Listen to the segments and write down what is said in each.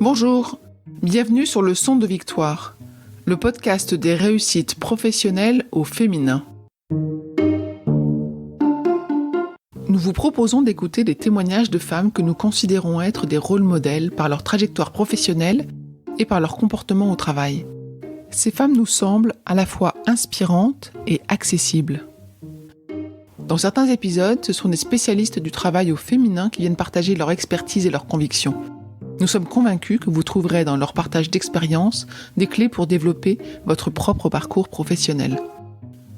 Bonjour, bienvenue sur Le Son de Victoire, le podcast des réussites professionnelles au féminin. Nous vous proposons d'écouter des témoignages de femmes que nous considérons être des rôles modèles par leur trajectoire professionnelle et par leur comportement au travail. Ces femmes nous semblent à la fois inspirantes et accessibles. Dans certains épisodes, ce sont des spécialistes du travail au féminin qui viennent partager leur expertise et leurs convictions. Nous sommes convaincus que vous trouverez dans leur partage d'expériences des clés pour développer votre propre parcours professionnel.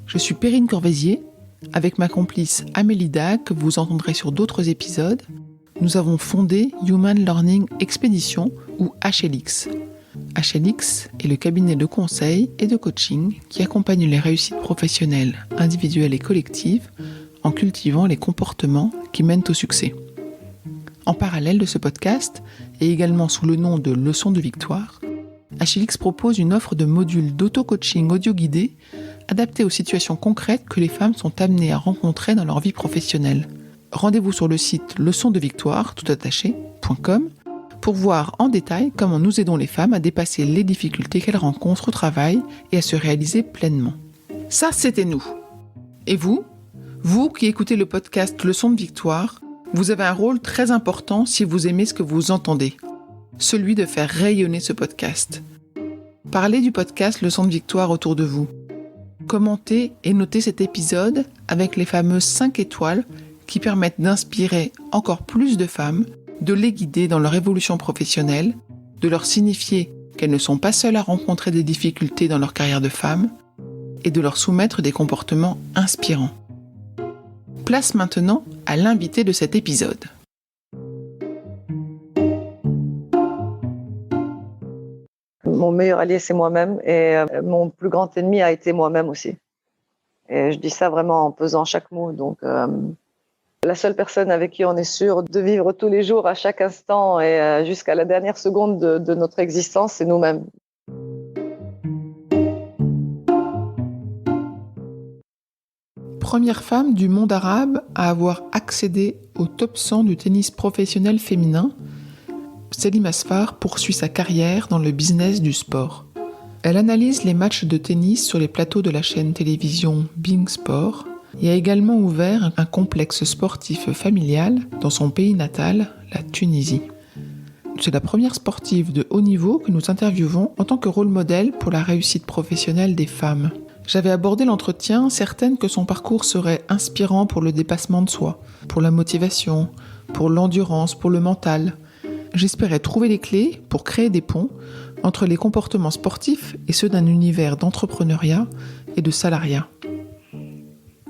Je suis Perrine Corvézier, avec ma complice Amélie Dag, que vous entendrez sur d'autres épisodes. Nous avons fondé Human Learning Expedition ou HLX. HLX est le cabinet de conseil et de coaching qui accompagne les réussites professionnelles, individuelles et collectives en cultivant les comportements qui mènent au succès. En parallèle de ce podcast, et également sous le nom de Leçon de Victoire, HLX propose une offre de modules d'auto-coaching audio-guidé adaptés aux situations concrètes que les femmes sont amenées à rencontrer dans leur vie professionnelle. Rendez-vous sur le site leçondevictoire, toutattaché.com pour voir en détail comment nous aidons les femmes à dépasser les difficultés qu'elles rencontrent au travail et à se réaliser pleinement. Ça, c'était nous. Et vous qui écoutez le podcast Leçon de Victoire, vous avez un rôle très important si vous aimez ce que vous entendez, celui de faire rayonner ce podcast. Parlez du podcast Leçon de Victoire autour de vous. Commentez et notez cet épisode avec les fameuses 5 étoiles qui permettent d'inspirer encore plus de femmes, de les guider dans leur évolution professionnelle, de leur signifier qu'elles ne sont pas seules à rencontrer des difficultés dans leur carrière de femme et de leur soumettre des comportements inspirants. Place maintenant à l'invité de cet épisode. Mon meilleur allié, c'est moi-même et mon plus grand ennemi a été moi-même aussi. Et je dis ça vraiment en pesant chaque mot. Donc, la seule personne avec qui on est sûr de vivre tous les jours, à chaque instant et jusqu'à la dernière seconde de notre existence, c'est nous-mêmes. Première femme du monde arabe à avoir accédé au top 100 du tennis professionnel féminin, Selim Asfar poursuit sa carrière dans le business du sport. Elle analyse les matchs de tennis sur les plateaux de la chaîne télévision Bein Sport et a également ouvert un complexe sportif familial dans son pays natal, la Tunisie. C'est la première sportive de haut niveau que nous interviewons en tant que rôle modèle pour la réussite professionnelle des femmes. J'avais abordé l'entretien, certaine que son parcours serait inspirant pour le dépassement de soi, pour la motivation, pour l'endurance, pour le mental. J'espérais trouver les clés pour créer des ponts entre les comportements sportifs et ceux d'un univers d'entrepreneuriat et de salariat.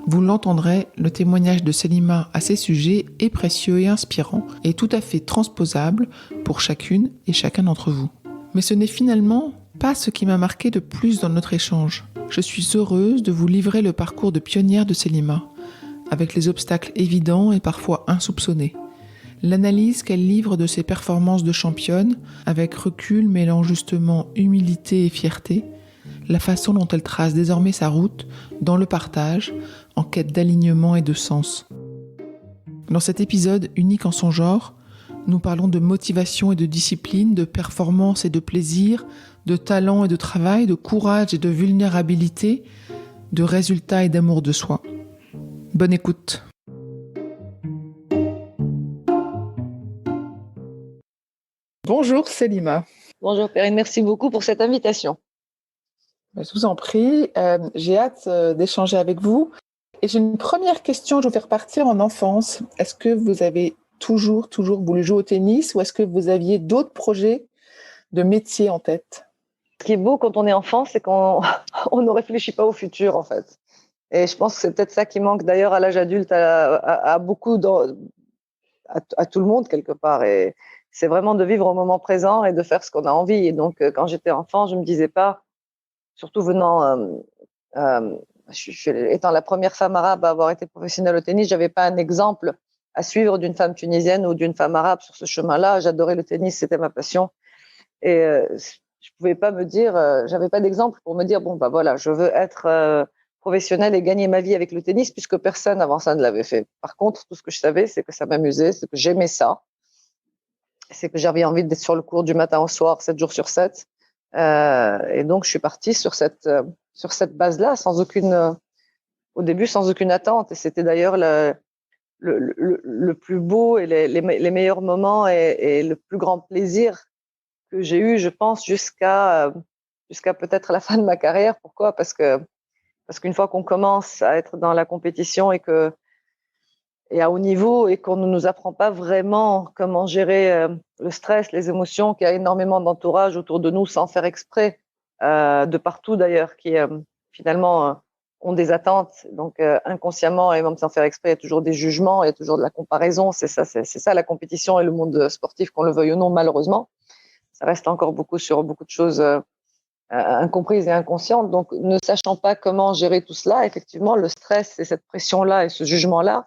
Vous l'entendrez, le témoignage de Selima à ces sujets est précieux et inspirant et tout à fait transposable pour chacune et chacun d'entre vous. Mais ce n'est finalement pas ce qui m'a marqué de plus dans notre échange. Je suis heureuse de vous livrer le parcours de pionnière de Selima, avec les obstacles évidents et parfois insoupçonnés. L'analyse qu'elle livre de ses performances de championne, avec recul mêlant justement humilité et fierté, la façon dont elle trace désormais sa route dans le partage, en quête d'alignement et de sens. Dans cet épisode unique en son genre, nous parlons de motivation et de discipline, de performance et de plaisir, de talent et de travail, de courage et de vulnérabilité, de résultats et d'amour de soi. Bonne écoute. Bonjour Selima. Bonjour Perrine, merci beaucoup pour cette invitation. Je vous en prie, j'ai hâte d'échanger avec vous. Et j'ai une première question, je vais faire partir en enfance. Est-ce que vous avez toujours voulu jouer au tennis ou est-ce que vous aviez d'autres projets de métier en tête? Ce qui est beau quand on est enfant, c'est qu'on ne réfléchit pas au futur en fait. Et je pense que c'est peut-être ça qui manque d'ailleurs à l'âge adulte à beaucoup, à tout le monde quelque part. Et c'est vraiment de vivre au moment présent et de faire ce qu'on a envie. Et donc quand j'étais enfant, je me disais pas, surtout étant la première femme arabe à avoir été professionnelle au tennis, j'avais pas un exemple à suivre d'une femme tunisienne ou d'une femme arabe sur ce chemin-là. J'adorais le tennis, c'était ma passion. Et je pouvais pas me dire, j'avais pas d'exemple pour me dire, bon, bah voilà, je veux être professionnelle et gagner ma vie avec le tennis puisque personne avant ça ne l'avait fait. Par contre, tout ce que je savais, c'est que ça m'amusait, c'est que j'aimais ça. c'est que j'avais envie d'être sur le court du matin au soir, 7 jours sur 7. Et donc, je suis partie sur cette base-là, au début, sans aucune attente. Et c'était d'ailleurs le plus beau et les meilleurs moments et le plus grand plaisir que j'ai eu, je pense, jusqu'à peut-être la fin de ma carrière. Pourquoi? Parce qu'une fois qu'on commence à être dans la compétition et à haut niveau et qu'on ne nous apprend pas vraiment comment gérer le stress, les émotions, qu'il y a énormément d'entourage autour de nous sans faire exprès, de partout d'ailleurs, qui finalement ont des attentes. Donc inconsciemment et même sans faire exprès, il y a toujours des jugements, il y a toujours de la comparaison. C'est ça la compétition et le monde sportif, qu'on le veuille ou non, malheureusement. Ça reste encore sur beaucoup de choses incomprises et inconscientes. Donc ne sachant pas comment gérer tout cela, effectivement, le stress et cette pression-là et ce jugement-là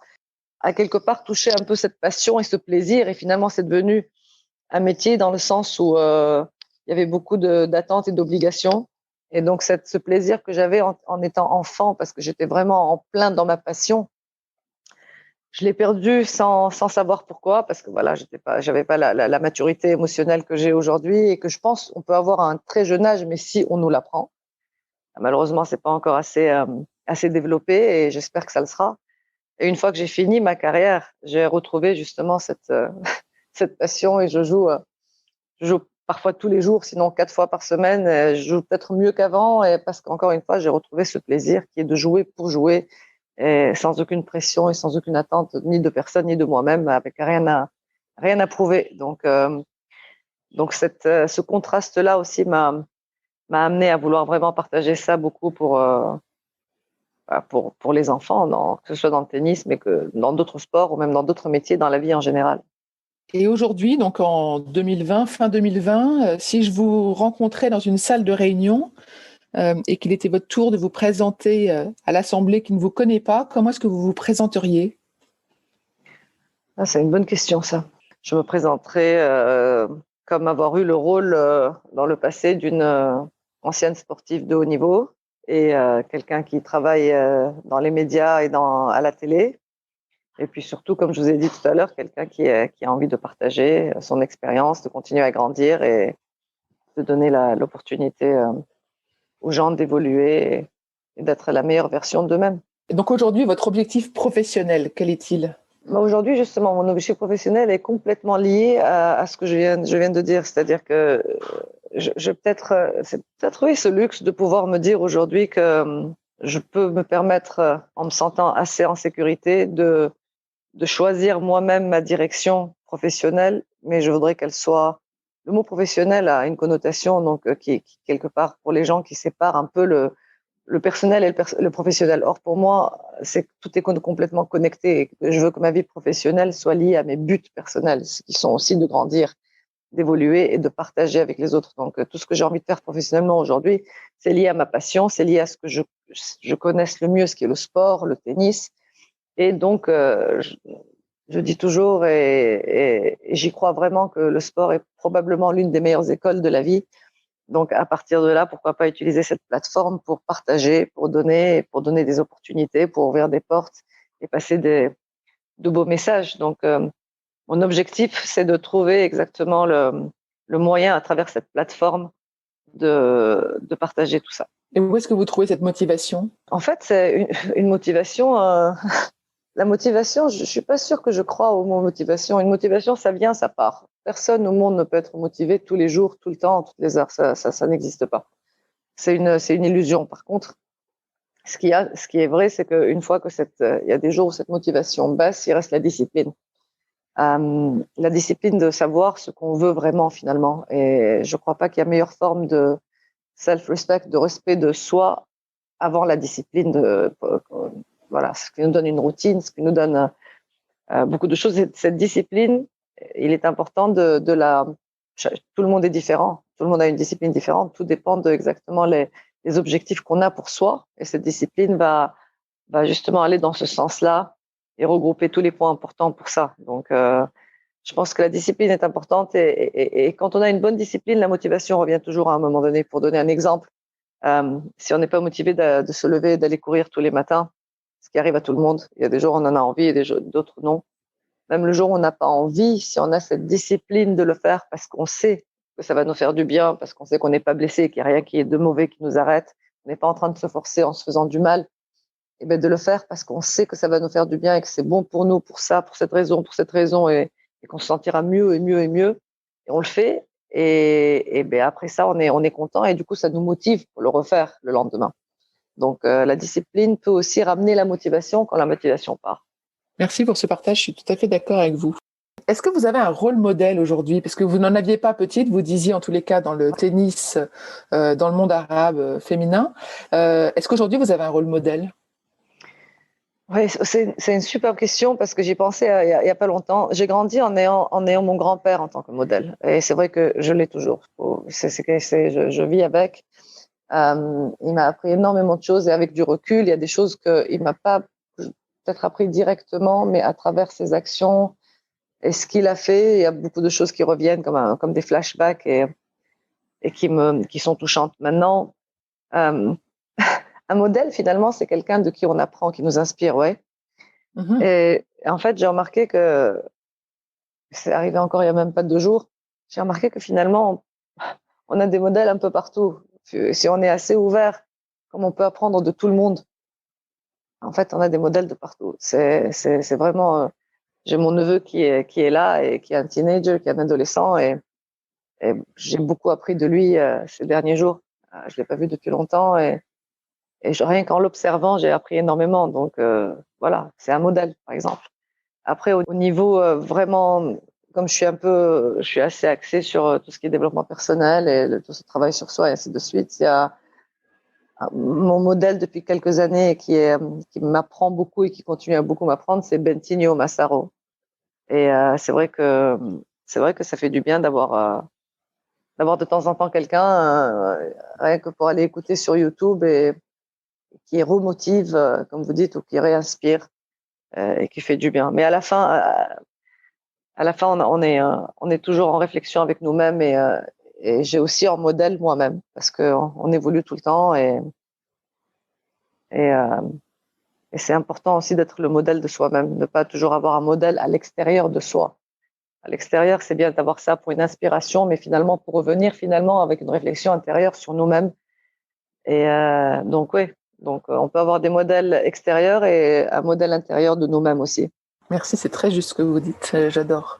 a quelque part touché un peu cette passion et ce plaisir. Et finalement, c'est devenu un métier dans le sens où il y avait beaucoup d'attentes et d'obligations. Et donc, ce plaisir que j'avais en étant enfant, parce que j'étais vraiment en plein dans ma passion, je l'ai perdu sans savoir pourquoi, parce que voilà, j'avais pas la maturité émotionnelle que j'ai aujourd'hui et que je pense on peut avoir à un très jeune âge, mais si on nous l'apprend. Malheureusement, c'est pas encore assez développé et j'espère que ça le sera. Et une fois que j'ai fini ma carrière, j'ai retrouvé justement cette passion et je joue parfois tous les jours, sinon 4 fois par semaine. Je joue peut-être mieux qu'avant et parce qu'encore une fois, j'ai retrouvé ce plaisir qui est de jouer pour jouer et sans aucune pression et sans aucune attente ni de personne ni de moi-même, avec rien à prouver. Donc ce contraste-là aussi m'a amené à vouloir vraiment partager ça beaucoup pour les enfants, que ce soit dans le tennis, mais que dans d'autres sports ou même dans d'autres métiers, dans la vie en général. Et aujourd'hui, donc en 2020, fin 2020, si je vous rencontrais dans une salle de réunion et qu'il était votre tour de vous présenter à l'Assemblée qui ne vous connaît pas, comment est-ce que vous vous présenteriez? C'est une bonne question, ça. Je me présenterais comme avoir eu le rôle dans le passé d'une ancienne sportive de haut niveau et quelqu'un qui travaille dans les médias et à la télé. Et puis surtout, comme je vous ai dit tout à l'heure, quelqu'un qui a envie de partager son expérience, de continuer à grandir et de donner l'opportunité aux gens d'évoluer et d'être la meilleure version d'eux-mêmes. Et donc aujourd'hui, votre objectif professionnel, quel est-il? Aujourd'hui, justement, mon objectif professionnel est complètement lié à ce que je viens de dire. C'est-à-dire que c'est peut-être oui, ce luxe de pouvoir me dire aujourd'hui que je peux me permettre, en me sentant assez en sécurité, de choisir moi-même ma direction professionnelle, mais je voudrais qu'elle soit... Le mot professionnel a une connotation donc qui quelque part, pour les gens, qui sépare un peu le personnel et le professionnel. Or, pour moi, tout est complètement connecté. Je veux que ma vie professionnelle soit liée à mes buts personnels, qui sont aussi de grandir, d'évoluer et de partager avec les autres. Donc, tout ce que j'ai envie de faire professionnellement aujourd'hui, c'est lié à ma passion, c'est lié à ce que je connaisse le mieux, ce qui est le sport, le tennis. Et donc, je dis toujours, et j'y crois vraiment, que le sport est probablement l'une des meilleures écoles de la vie. Donc, à partir de là, pourquoi pas utiliser cette plateforme pour partager, pour donner des opportunités, pour ouvrir des portes et passer de beaux messages. Donc, mon objectif, c'est de trouver exactement le moyen, à travers cette plateforme, de partager tout ça. Et où est-ce que vous trouvez cette motivation? En fait, c'est une motivation. La motivation, je suis pas sûre que je crois au mot motivation. Une motivation, ça vient, ça part. Personne au monde ne peut être motivé tous les jours, tout le temps, toutes les heures. Ça n'existe pas. C'est une illusion. Par contre, ce qui est vrai, c'est qu'une fois que il y a des jours où cette motivation baisse, il reste la discipline. La discipline de savoir ce qu'on veut vraiment, finalement. Et je crois pas qu'il y a meilleure forme de self-respect, de respect de soi, avant la discipline voilà, ce qui nous donne une routine, ce qui nous donne beaucoup de choses. Et cette discipline, il est important tout le monde est différent, tout le monde a une discipline différente, tout dépend exactement les objectifs qu'on a pour soi. Et cette discipline va justement aller dans ce sens-là et regrouper tous les points importants pour ça. Donc, je pense que la discipline est importante et quand on a une bonne discipline, la motivation revient toujours à un moment donné. Pour donner un exemple, si on n'est pas motivé de se lever, d'aller courir tous les matins, ce qui arrive à tout le monde. Il y a des jours on en a envie et d'autres non. même le jour où on n'a pas envie, si on a cette discipline de le faire parce qu'on sait que ça va nous faire du bien, parce qu'on sait qu'on n'est pas blessé, qu'il n'y a rien qui est de mauvais qui nous arrête, on n'est pas en train de se forcer en se faisant du mal, et bien de le faire parce qu'on sait que ça va nous faire du bien et que c'est bon pour nous, pour ça, pour cette raison, et qu'on se sentira mieux et mieux et mieux. Et on le fait, et ben après ça, on est content, et du coup, ça nous motive pour le refaire le lendemain. Donc, la discipline peut aussi ramener la motivation quand la motivation part. Merci pour ce partage, je suis tout à fait d'accord avec vous. Est-ce que vous avez un rôle modèle aujourd'hui? Parce que vous n'en aviez pas petite, vous disiez en tous les cas dans le tennis, dans le monde arabe féminin. Est-ce qu'aujourd'hui vous avez un rôle modèle? Oui, c'est une superbe question parce que j'y pensais il y a pas longtemps. J'ai grandi en ayant mon grand-père en tant que modèle. Et c'est vrai que je l'ai toujours. Je vis avec. Il m'a appris énormément de choses, et avec du recul, il y a des choses qu'il m'a pas peut-être appris directement, mais à travers ses actions et ce qu'il a fait, il y a beaucoup de choses qui reviennent comme des flashbacks, et qui sont touchantes. Maintenant, euh, un modèle, finalement, c'est quelqu'un de qui on apprend, qui nous inspire, ouais. Mhm. Et en fait, j'ai remarqué que c'est arrivé encore il y a même pas 2 jours. J'ai remarqué que finalement, on a des modèles un peu partout. Si on est assez ouvert, comme on peut apprendre de tout le monde, en fait, on a des modèles de partout. C'est vraiment. J'ai mon neveu qui est là et qui est un teenager, qui est un adolescent, et j'ai beaucoup appris de lui ces derniers jours. Je l'ai pas vu depuis longtemps, et rien qu'en l'observant, j'ai appris énormément. Donc voilà, c'est un modèle, par exemple. Après, au niveau vraiment, comme je suis assez axée sur tout ce qui est développement personnel et tout ce travail sur soi et ainsi de suite. Il y a mon modèle depuis quelques années qui m'apprend beaucoup et qui continue à beaucoup m'apprendre, c'est Bentinho Massaro. Et c'est vrai que ça fait du bien d'avoir de temps en temps quelqu'un, rien que pour aller écouter sur YouTube, et qui remotive, comme vous dites, ou qui réinspire, et qui fait du bien. Mais à la fin, on est toujours en réflexion avec nous-mêmes, et j'ai aussi en modèle moi-même parce qu'on évolue tout le temps, et, euh, et c'est important aussi d'être le modèle de soi-même, ne pas toujours avoir un modèle à l'extérieur de soi. À l'extérieur, c'est bien d'avoir ça pour une inspiration, mais finalement, pour revenir finalement avec une réflexion intérieure sur nous-mêmes. Et donc, oui, donc on peut avoir des modèles extérieurs et un modèle intérieur de nous-mêmes aussi. Merci, c'est très juste ce que vous dites, j'adore.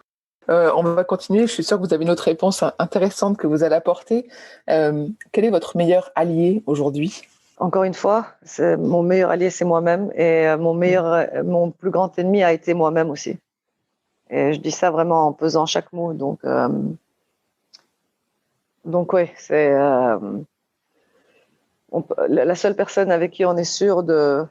On va continuer, je suis sûre que vous avez une autre réponse intéressante que vous allez apporter. Quel est votre meilleur allié aujourd'hui? Encore une fois, mon meilleur allié, c'est moi-même, et mon plus grand ennemi a été moi-même aussi. Et je dis ça vraiment en pesant chaque mot. Donc oui, la seule personne avec qui on est sûr de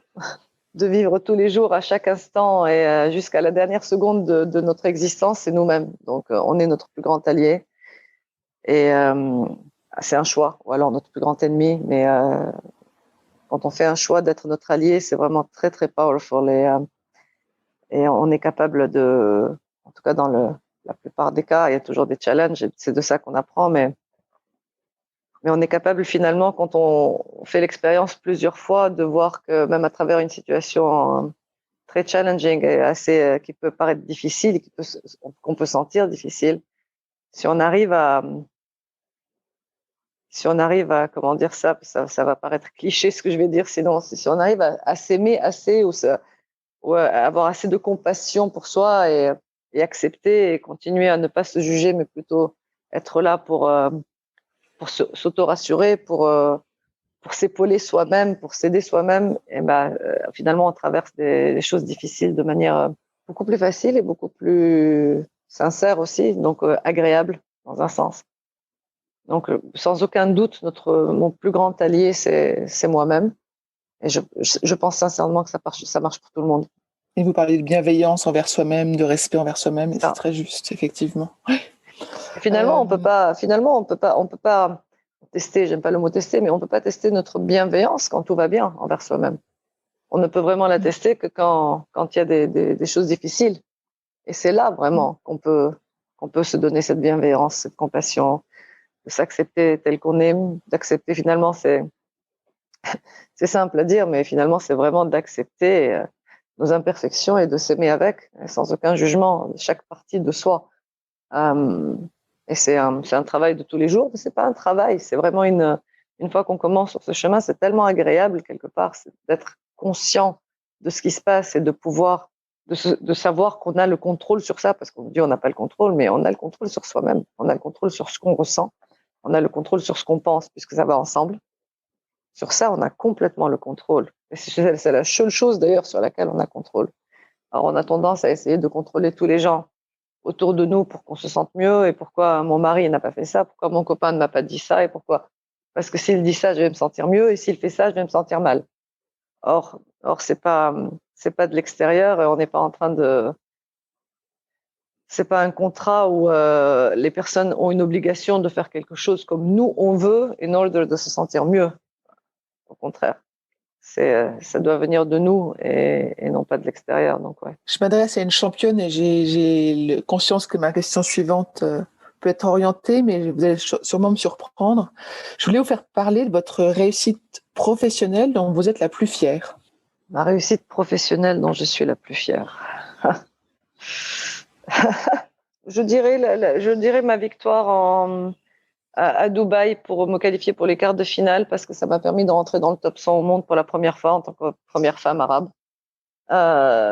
vivre tous les jours, à chaque instant, et jusqu'à la dernière seconde de notre existence, c'est nous-mêmes. Donc on est notre plus grand allié, et c'est un choix, ou alors notre plus grand ennemi. Mais quand on fait un choix d'être notre allié, c'est vraiment très très powerful, et on est capable en tout cas la plupart des cas, il y a toujours des challenges, et c'est de ça qu'on apprend, mais on est capable finalement, quand on fait l'expérience plusieurs fois, de voir que même à travers une situation très challenging et qui peut paraître difficile, qu'on peut sentir difficile, si on arrive à, comment dire ça va paraître cliché ce que je vais dire, sinon, si on arrive à s'aimer assez, ou à avoir assez de compassion pour soi, et accepter et continuer à ne pas se juger, mais plutôt être là pour s'auto-rassurer, pour s'épauler soi-même, pour s'aider soi-même, et ben, finalement, on traverse des choses difficiles de manière beaucoup plus facile et beaucoup plus sincère aussi, donc agréable dans un sens. Donc, sans aucun doute, mon plus grand allié, c'est moi-même. Et je pense sincèrement que ça marche pour tout le monde. Et vous parlez de bienveillance envers soi-même, de respect envers soi-même, et c'est Ça. très juste, effectivement. Et finalement, on peut pas tester, j'aime pas le mot tester, mais on peut pas tester notre bienveillance quand tout va bien envers soi-même. On ne peut vraiment la tester que quand il y a des choses difficiles. Et c'est là vraiment qu'on peut se donner cette bienveillance, cette compassion, de s'accepter tel qu'on est, d'accepter finalement, c'est simple à dire, mais finalement, c'est vraiment d'accepter nos imperfections et de s'aimer avec, sans aucun jugement, chaque partie de soi. Et c'est un travail de tous les jours, mais c'est pas un travail, c'est vraiment une fois qu'on commence sur ce chemin, c'est tellement agréable quelque part, c'est d'être conscient de ce qui se passe et de pouvoir, de savoir qu'on a le contrôle sur ça, parce qu'on dit on n'a pas le contrôle, mais on a le contrôle sur soi-même, on a le contrôle sur ce qu'on ressent, on a le contrôle sur ce qu'on pense, puisque ça va ensemble. Sur ça, on a complètement le contrôle. Et c'est la seule chose d'ailleurs sur laquelle on a contrôle. Alors on a tendance à essayer de contrôler tous les gens autour de nous pour qu'on se sente mieux, et pourquoi mon mari n'a pas fait ça, pourquoi mon copain ne m'a pas dit ça, et pourquoi, parce que s'il dit ça, je vais me sentir mieux, et s'il fait ça, je vais me sentir mal. Or c'est pas de l'extérieur, et on n'est pas en train de, c'est pas un contrat où les personnes ont une obligation de faire quelque chose comme nous on veut, in order de se sentir mieux. Au contraire, ça doit venir de nous et non pas de l'extérieur. Donc ouais. Je m'adresse à une championne et j'ai conscience que ma question suivante peut être orientée, mais vous allez sûrement me surprendre. Je voulais vous faire parler de votre réussite professionnelle dont vous êtes la plus fière. Ma réussite professionnelle dont je suis la plus fière. Je dirais ma victoire à Dubaï pour me qualifier pour les quarts de finale, parce que ça m'a permis de rentrer dans le top 100 au monde pour la première fois en tant que première femme arabe.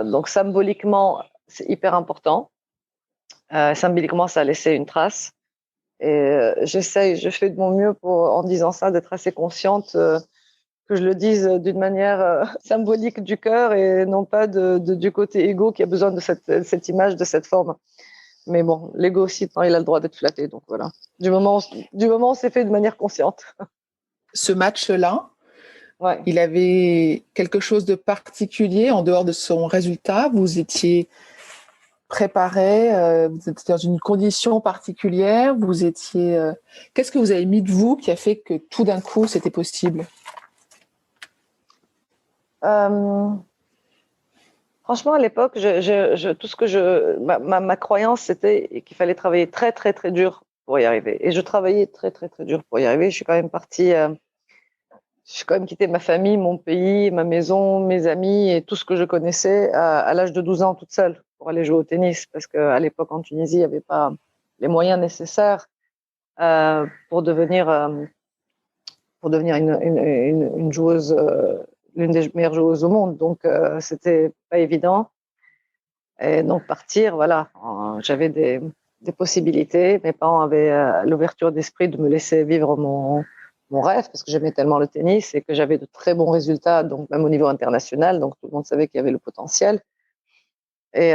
Donc symboliquement, c'est hyper important. Symboliquement, ça a laissé une trace. Et je fais de mon mieux en disant ça, d'être assez consciente que je le dise d'une manière symbolique du cœur et non pas du côté égo qui a besoin de cette image, de cette forme. Mais bon, l'ego aussi, il a le droit d'être flatté. Donc voilà. Du moment où c'est fait de manière consciente. Ce match-là, ouais. Il avait quelque chose de particulier en dehors de son résultat. Vous étiez préparé, vous étiez dans une condition particulière. Qu'est-ce que vous avez mis de vous qui a fait que tout d'un coup c'était possible? Franchement, à l'époque, tout ce que ma croyance, c'était qu'il fallait travailler très, très, très dur pour y arriver. Et je travaillais très, très, très dur pour y arriver. Je suis quand même quitté ma famille, mon pays, ma maison, mes amis et tout ce que je connaissais à l'âge de 12 ans toute seule pour aller jouer au tennis. Parce qu'à l'époque, en Tunisie, il n'y avait pas les moyens nécessaires pour devenir une joueuse, l'une des meilleures joueuses au monde. Donc, c'était pas évident. Et donc, partir, voilà, j'avais des possibilités. Mes parents avaient l'ouverture d'esprit de me laisser vivre mon rêve, parce que j'aimais tellement le tennis et que j'avais de très bons résultats, donc même au niveau international. Donc, tout le monde savait qu'il y avait le potentiel. Et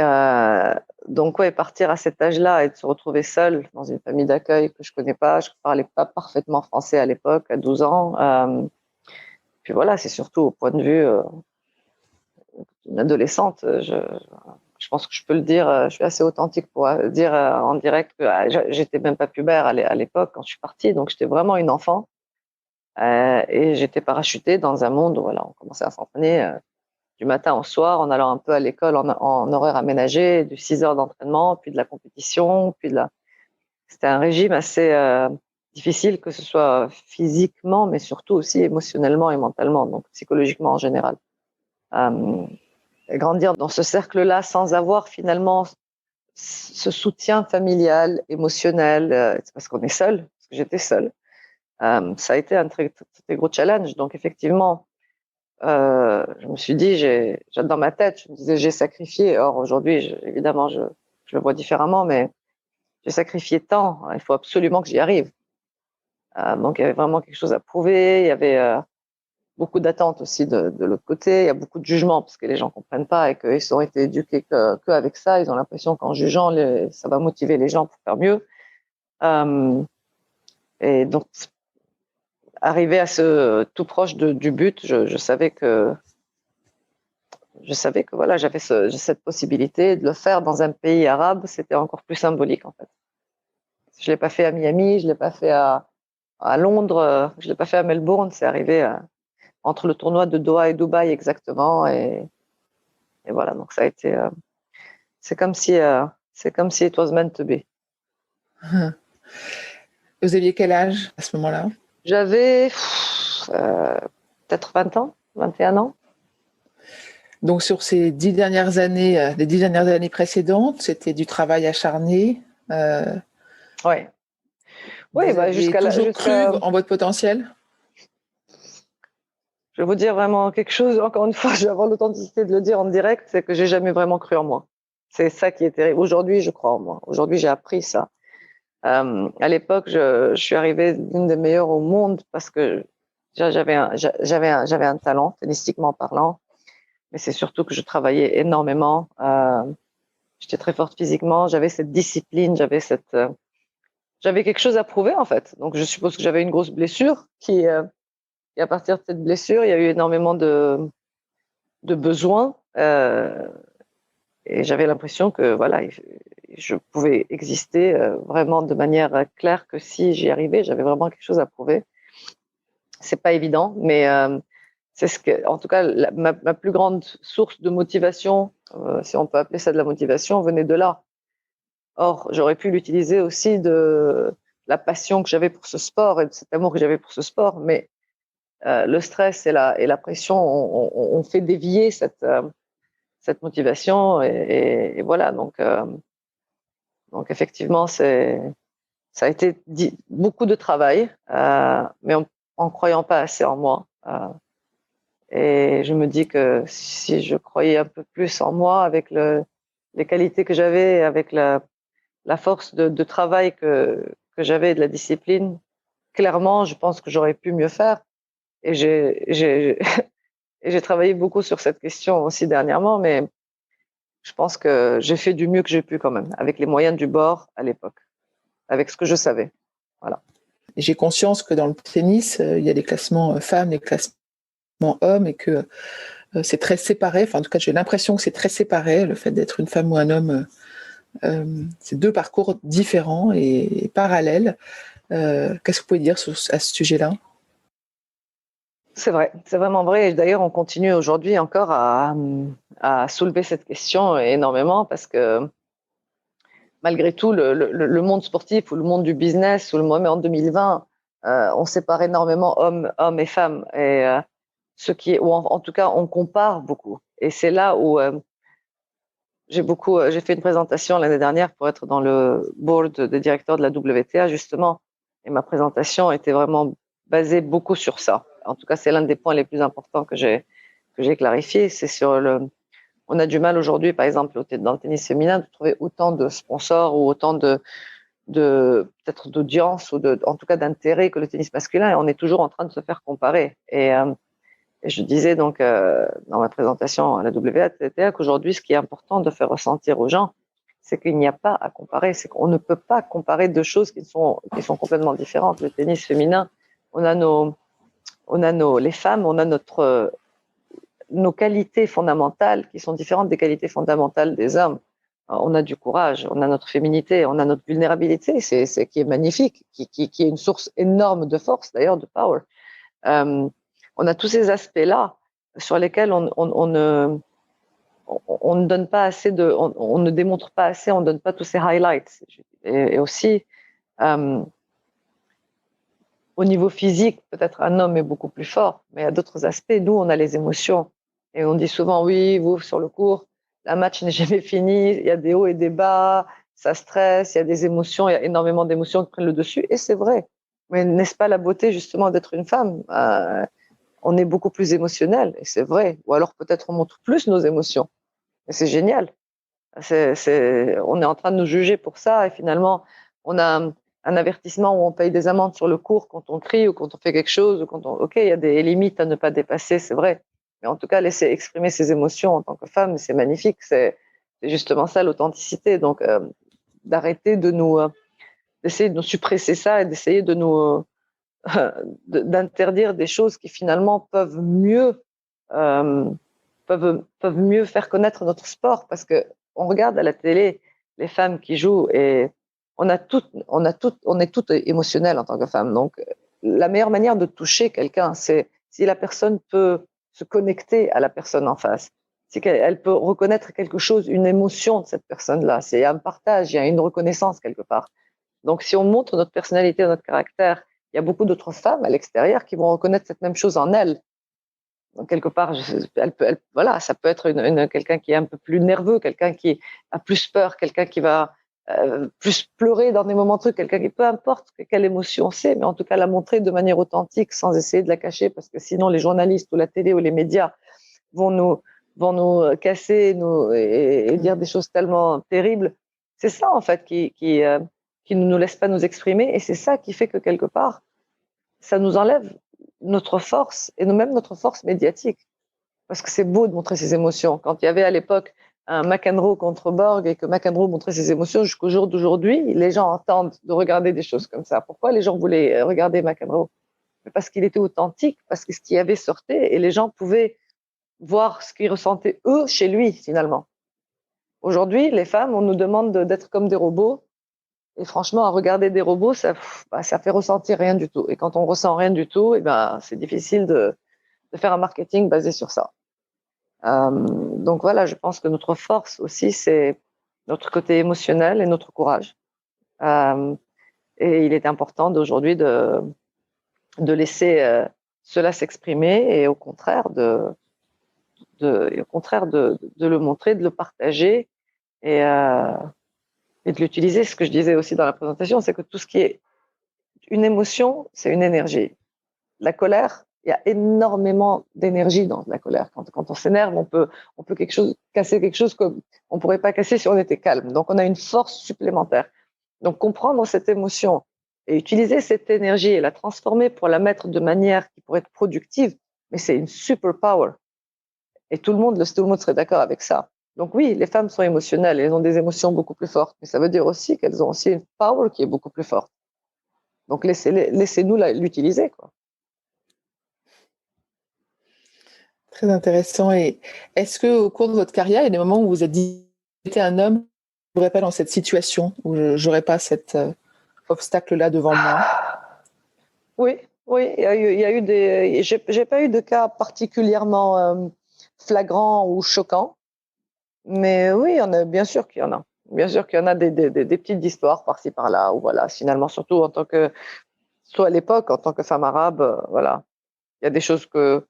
donc, ouais, partir à cet âge-là et de se retrouver seule dans une famille d'accueil que je connais pas, je parlais pas parfaitement français à l'époque, à 12 ans. Puis voilà, c'est surtout au point de vue d'une adolescente. Je pense que je peux le dire, je suis assez authentique pour dire en direct que j'étais même pas pubère à l'époque quand je suis partie, donc j'étais vraiment une enfant. Et j'étais parachutée dans un monde où voilà, on commençait à s'entraîner du matin au soir, en allant un peu à l'école en horaire aménagé, du 6 heures d'entraînement, puis de la compétition, C'était un régime assez difficile, que ce soit physiquement, mais surtout aussi émotionnellement et mentalement, donc psychologiquement en général. Grandir dans ce cercle-là sans avoir finalement ce soutien familial, émotionnel, c'est parce qu'on est seul, parce que j'étais seule. Ça a été un très, très gros challenge. Donc effectivement, je me suis dit, dans ma tête, je me disais, j'ai sacrifié. Or aujourd'hui, évidemment, je le vois différemment, mais j'ai sacrifié tant. Il faut absolument que j'y arrive. Donc il y avait vraiment quelque chose à prouver. Il y avait beaucoup d'attentes aussi de l'autre côté. Il y a beaucoup de jugements parce que les gens comprennent pas et qu'ils ont été éduqués que avec ça. Ils ont l'impression qu'en jugeant, ça va motiver les gens pour faire mieux. Et donc, arriver à tout proche du but, je savais que voilà, j'avais cette possibilité de le faire dans un pays arabe. C'était encore plus symbolique en fait. Je l'ai pas fait à Miami, je l'ai pas fait à Londres, je l'ai pas fait à Melbourne. C'est arrivé entre le tournoi de Doha et Dubaï exactement. Et voilà, donc ça a été. C'est comme si it was meant to be. Vous aviez quel âge à ce moment-là? J'avais peut-être 20 ans, 21 ans. Donc sur ces 10 dernières années, les 10 dernières années précédentes, c'était du travail acharné. Ouais. Vous Oui, avez toujours cru en votre potentiel? Je vais vous dire vraiment quelque chose. Encore une fois, je vais avoir l'authenticité de le dire en direct, c'est que j'ai jamais vraiment cru en moi. C'est ça qui est terrible. Aujourd'hui, je crois en moi. Aujourd'hui, j'ai appris ça. À l'époque, je suis arrivée l'une des meilleures au monde parce que j'avais un talent, tennistiquement parlant, mais c'est surtout que je travaillais énormément. J'étais très forte physiquement, j'avais cette discipline, j'avais quelque chose à prouver en fait. Donc, je suppose que j'avais une grosse blessure et à partir de cette blessure, il y a eu énormément de besoins. Et j'avais l'impression que voilà, je pouvais exister vraiment de manière claire que si j'y arrivais, j'avais vraiment quelque chose à prouver. C'est pas évident, mais c'est ce que, en tout cas, ma plus grande source de motivation, si on peut appeler ça de la motivation, venait de là. Or, j'aurais pu l'utiliser aussi de la passion que j'avais pour ce sport et de cet amour que j'avais pour ce sport, mais le stress et la pression ont fait dévier cette motivation et voilà. Donc effectivement, ça a été beaucoup de travail, mais en croyant pas assez en moi. Et je me dis que si je croyais un peu plus en moi, avec les qualités que j'avais, avec la force de travail que j'avais et de la discipline, clairement, je pense que j'aurais pu mieux faire. Et et j'ai travaillé beaucoup sur cette question aussi dernièrement, mais je pense que j'ai fait du mieux que j'ai pu quand même, avec les moyens du bord à l'époque, avec ce que je savais. Voilà. J'ai conscience que dans le tennis, il y a des classements femmes, des classements hommes, et que c'est très séparé. Enfin, en tout cas, j'ai l'impression que c'est très séparé, le fait d'être une femme ou un homme. C'est deux parcours différents et parallèles. Qu'est-ce que vous pouvez dire à ce sujet-là? C'est vrai, c'est vraiment vrai. Et d'ailleurs, on continue aujourd'hui encore à soulever cette question énormément parce que malgré tout, le monde sportif ou le monde du business ou le moment en 2020, on sépare énormément hommes et femmes. Et ou en tout cas, on compare beaucoup. Et c'est là où j'ai fait une présentation l'année dernière pour être dans le board des directeurs de la WTA, justement. Et ma présentation était vraiment basée beaucoup sur ça. En tout cas, c'est l'un des points les plus importants que j'ai clarifié. C'est sur on a du mal aujourd'hui, par exemple, dans le tennis féminin, de trouver autant de sponsors ou autant peut-être d'audience ou en tout cas d'intérêt que le tennis masculin. Et on est toujours en train de se faire comparer. Et je disais donc dans ma présentation à la WTA qu'aujourd'hui, ce qui est important de faire ressentir aux gens, c'est qu'il n'y a pas à comparer. C'est qu'on ne peut pas comparer deux choses qui sont complètement différentes. Le tennis féminin, les femmes, on a nos qualités fondamentales qui sont différentes des qualités fondamentales des hommes. On a du courage, on a notre féminité, on a notre vulnérabilité, c'est qui est magnifique, qui est une source énorme de force, d'ailleurs, de power. On a tous ces aspects-là sur lesquels on ne donne pas assez on ne démontre pas assez, on ne donne pas tous ces highlights. Et aussi, au niveau physique, peut-être un homme est beaucoup plus fort, mais à d'autres aspects, nous, on a les émotions. Et on dit souvent, oui, vous, sur le court, la match n'est jamais fini, il y a des hauts et des bas, ça stresse, il y a des émotions, il y a énormément d'émotions qui prennent le dessus, et c'est vrai. Mais n'est-ce pas la beauté, justement, d'être une femme on est beaucoup plus émotionnel, et c'est vrai. Ou alors peut-être on montre plus nos émotions. Et c'est génial. On est en train de nous juger pour ça, et finalement, on a un avertissement où on paye des amendes sur le court quand on crie ou quand on fait quelque chose. Ok, il y a des limites à ne pas dépasser, c'est vrai. Mais en tout cas, laisser exprimer ses émotions en tant que femme, c'est magnifique. C'est justement ça, l'authenticité. Donc, d'arrêter d'essayer de nous suppresser ça et d'essayer de nous d'interdire des choses qui finalement euh, peuvent mieux faire connaître notre sport parce que on regarde à la télé les femmes qui jouent et on est toutes émotionnelles en tant que femme. Donc la meilleure manière de toucher quelqu'un, c'est si la personne peut se connecter à la personne en face, si elle peut reconnaître quelque chose, une émotion de cette personne-là, c'est un partage, il y a une reconnaissance quelque part. Donc si on montre notre personnalité, notre caractère, il y a beaucoup d'autres femmes à l'extérieur qui vont reconnaître cette même chose en elles. Donc, quelque part, voilà, ça peut être quelqu'un qui est un peu plus nerveux, quelqu'un qui a plus peur, quelqu'un qui va plus pleurer dans des moments de trucs, quelqu'un qui, peu importe quelle émotion c'est, mais en tout cas la montrer de manière authentique sans essayer de la cacher, parce que sinon les journalistes ou la télé ou les médias vont nous casser et dire des choses tellement terribles. C'est ça, en fait, qui ne nous laisse pas nous exprimer. Et c'est ça qui fait que, quelque part, ça nous enlève notre force et même notre force médiatique. Parce que c'est beau de montrer ses émotions. Quand il y avait à l'époque un McEnroe contre Borg et que McEnroe montrait ses émotions jusqu'au jour d'aujourd'hui, les gens entendent de regarder des choses comme ça. Pourquoi les gens voulaient regarder McEnroe? Parce qu'il était authentique, parce que ce qu'il y avait sortait et les gens pouvaient voir ce qu'ils ressentaient eux chez lui, finalement. Aujourd'hui, les femmes, on nous demande d'être comme des robots. Et franchement, à regarder des robots, ça fait ressentir rien du tout. Et quand on ressent rien du tout, c'est difficile de faire un marketing basé sur ça. Donc voilà, je pense que notre force aussi, c'est notre côté émotionnel et notre courage. Et il est important d'aujourd'hui de laisser cela s'exprimer et au contraire de le montrer, de le partager et de l'utiliser. Ce que je disais aussi dans la présentation, c'est que tout ce qui est une émotion, c'est une énergie. La colère, il y a énormément d'énergie dans la colère. Quand on s'énerve, on peut casser quelque chose qu'on ne pourrait pas casser si on était calme. Donc, on a une force supplémentaire. Donc, comprendre cette émotion et utiliser cette énergie et la transformer pour la mettre de manière qui pourrait être productive, mais c'est une super power. Et tout le monde serait d'accord avec ça. Donc oui, les femmes sont émotionnelles, elles ont des émotions beaucoup plus fortes, mais ça veut dire aussi qu'elles ont aussi une power qui est beaucoup plus forte. Donc laissez-nous l'utiliser, quoi. Très intéressant. Et est-ce que au cours de votre carrière, il y a des moments où vous êtes dit, j'étais un homme, je n'aurais pas dans cette situation, où je n'aurais pas cet obstacle-là devant moi? Oui, il y a eu des. J'ai pas eu de cas particulièrement flagrants ou choquants, mais oui, il y en a, bien sûr qu'il y en a. Bien sûr qu'il y en a des petites histoires par-ci par-là, ou voilà, finalement, surtout soit à l'époque, en tant que femme arabe, voilà, il y a des choses que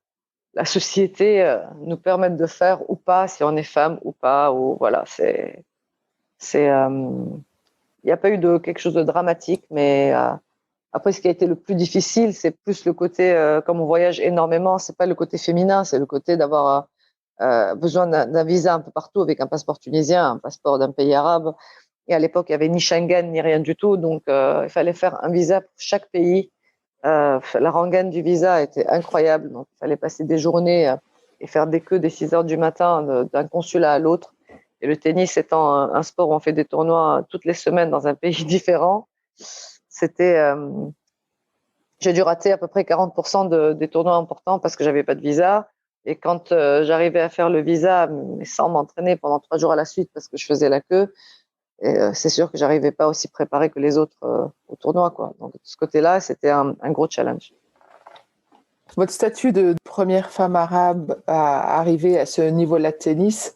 la société nous permet de faire ou pas, si on est femme ou pas, ou voilà, il n'y a pas eu de quelque chose de dramatique, mais après, ce qui a été le plus difficile, c'est plus le côté, comme on voyage énormément, c'est pas le côté féminin, c'est le côté d'avoir besoin d'un visa un peu partout avec un passeport tunisien, un passeport d'un pays arabe. Et à l'époque, il y avait ni Schengen ni rien du tout, donc il fallait faire un visa pour chaque pays. La rengaine du visa était incroyable, donc il fallait passer des journées et faire des queues dès 6 heures du matin d'un consulat à l'autre. Et le tennis étant un sport où on fait des tournois toutes les semaines dans un pays différent, j'ai dû rater à peu près 40% des tournois importants parce que j'avais pas de visa. Et quand j'arrivais à faire le visa, mais sans m'entraîner pendant 3 jours à la suite parce que je faisais la queue, c'est sûr que j'arrivais pas aussi préparée que les autres au tournoi, quoi. Donc de ce côté-là, c'était un gros challenge. Votre statut de première femme arabe à arriver à ce niveau-là de tennis,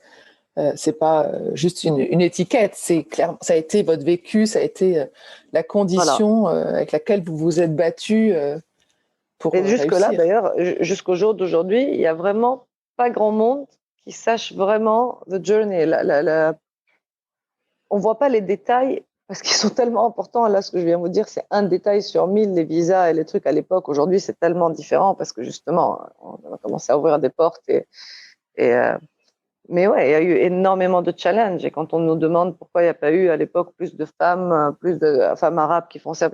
c'est pas juste une étiquette, c'est clair, ça a été votre vécu, ça a été la condition voilà. avec laquelle vous vous êtes battue pour Et jusque-là, réussir. d'ailleurs, jusqu'au jour d'aujourd'hui, il y a vraiment pas grand monde qui sache vraiment the journey. On voit pas les détails parce qu'ils sont tellement importants. Là, ce que je viens de vous dire, c'est un détail sur 1000, les visas et les trucs à l'époque. Aujourd'hui, c'est tellement différent parce que justement, on a commencé à ouvrir des portes et mais ouais, il y a eu énormément de challenges. Et quand on nous demande pourquoi il n'y a pas eu à l'époque plus de femmes arabes qui font ça,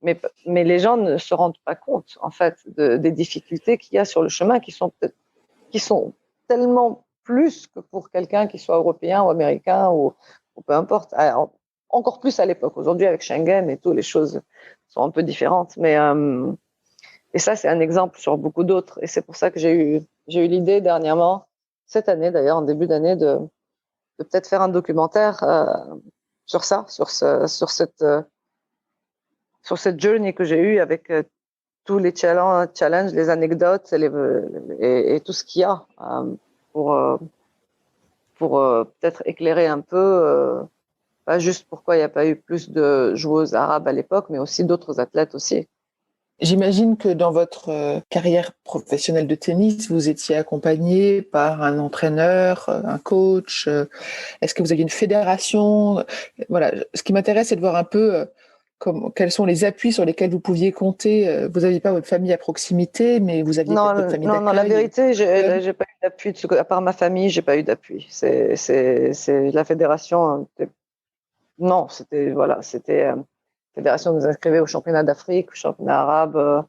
mais les gens ne se rendent pas compte, en fait, des difficultés qu'il y a sur le chemin qui sont tellement plus que pour quelqu'un qui soit européen ou américain ou peu importe. Encore plus à l'époque. Aujourd'hui, avec Schengen et tout, les choses sont un peu différentes. Et ça, c'est un exemple sur beaucoup d'autres. Et c'est pour ça que j'ai eu l'idée dernièrement, cette année d'ailleurs, en début d'année, de peut-être faire un documentaire sur ça, sur cette journey que j'ai eue avec tous les challenges, les anecdotes et tout ce qu'il y a pour, euh, pour peut-être éclairer un peu, pas juste pourquoi il n'y a pas eu plus de joueuses arabes à l'époque, mais aussi d'autres athlètes aussi. J'imagine que dans votre carrière professionnelle de tennis, vous étiez accompagné par un entraîneur, un coach. Est-ce que vous aviez une fédération? Voilà. Ce qui m'intéresse, c'est de voir un peu quels sont les appuis sur lesquels vous pouviez compter. Vous n'aviez pas votre famille à proximité, mais vous aviez peut-être votre famille Non, la d'accueil. vérité, j'ai pas eu d'appui. À part ma famille, j'ai pas eu d'appui. C'est la fédération. Non, c'était la fédération nous inscrivait au championnat d'Afrique, au championnat arabe.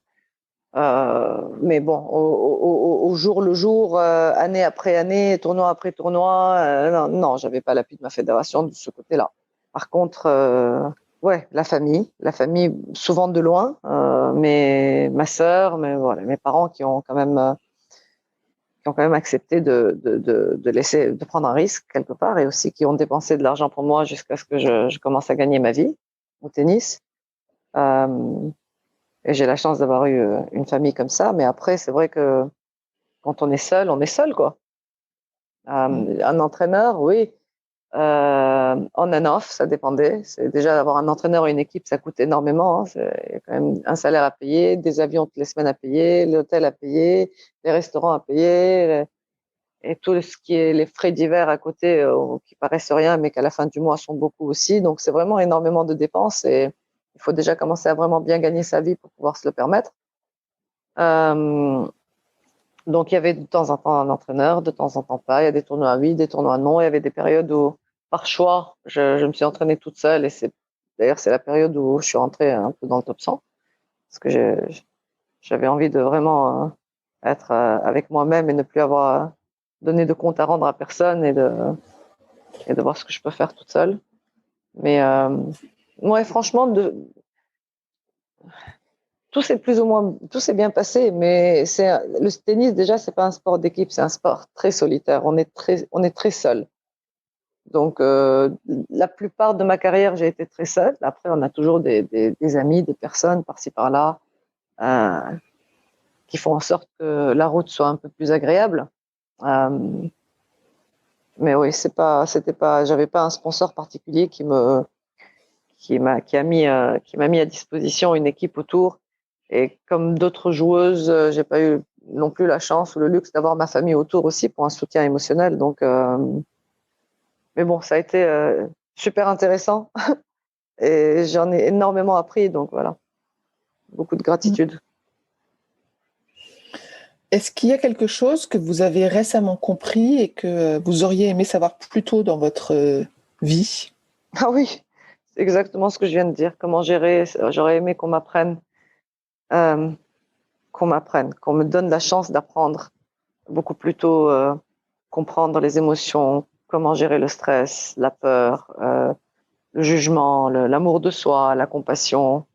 Mais bon, au jour le jour, année après année, tournoi après tournoi, non, j'avais pas l'appui de ma fédération de ce côté-là. Par contre, ouais, la famille, souvent de loin, mais ma sœur, mais voilà, mes parents qui ont quand même accepté de laisser, de prendre un risque quelque part, et aussi qui ont dépensé de l'argent pour moi jusqu'à ce que je commence à gagner ma vie au tennis. Et j'ai la chance d'avoir eu une famille comme ça, mais après, c'est vrai que quand on est seul, quoi. Un entraîneur, oui, on and off, ça dépendait. C'est déjà d'avoir un entraîneur et une équipe, ça coûte énormément. Hein. Il y a quand même un salaire à payer, des avions toutes les semaines à payer, l'hôtel à payer, les restaurants à payer, et tout ce qui est les frais divers à côté, qui paraissent rien, mais qu'à la fin du mois sont beaucoup aussi. Donc c'est vraiment énormément de dépenses, et il faut déjà commencer à vraiment bien gagner sa vie pour pouvoir se le permettre. Donc il y avait de temps en temps un entraîneur, de temps en temps pas. Il y a des tournois oui, des tournois non. Il y avait des périodes où, par choix, je me suis entraînée toute seule, et d'ailleurs c'est la période où je suis rentrée un peu dans le top 100, parce que j'avais envie de vraiment être avec moi-même et ne plus avoir donné de compte à rendre à personne, et de voir ce que je peux faire toute seule. Mais ouais, franchement, tout s'est bien passé, mais le tennis déjà, c'est pas un sport d'équipe, c'est un sport très solitaire. On est très seul. Donc la plupart de ma carrière, j'ai été très seule. Après, on a toujours des amis, des personnes par-ci par-là qui font en sorte que la route soit un peu plus agréable. Mais oui, j'avais pas un sponsor particulier qui m'a mis à disposition une équipe autour. Et comme d'autres joueuses, j'ai pas eu non plus la chance ou le luxe d'avoir ma famille autour aussi pour un soutien émotionnel. Donc, mais bon, ça a été super intéressant et j'en ai énormément appris. Donc voilà, beaucoup de gratitude. Est-ce qu'il y a quelque chose que vous avez récemment compris et que vous auriez aimé savoir plus tôt dans votre vie? Ah oui, c'est exactement ce que je viens de dire. Comment gérer? J'aurais aimé euh, qu'on me donne la chance d'apprendre beaucoup plus tôt, comprendre les émotions, comment gérer le stress, la peur, le jugement, l'amour de soi, la compassion,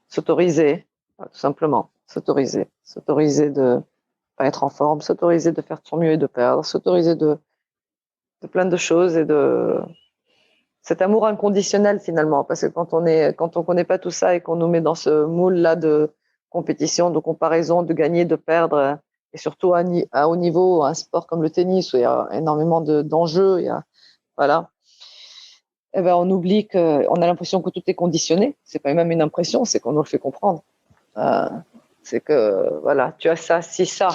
s'autoriser, tout simplement, s'autoriser de pas être en forme, s'autoriser de faire de son mieux et de perdre, s'autoriser de plein de choses, et de cet amour inconditionnel finalement, parce que quand on connaît pas tout ça et qu'on nous met dans ce moule-là de compétition, de comparaison, de gagner, de perdre, et surtout à haut niveau, un sport comme le tennis où il y a énormément d'enjeux, voilà. Eh ben, on oublie on a l'impression que tout est conditionné. C'est pas même une impression, c'est qu'on nous le fait comprendre. Euh, c'est que voilà, tu as ça, si ça,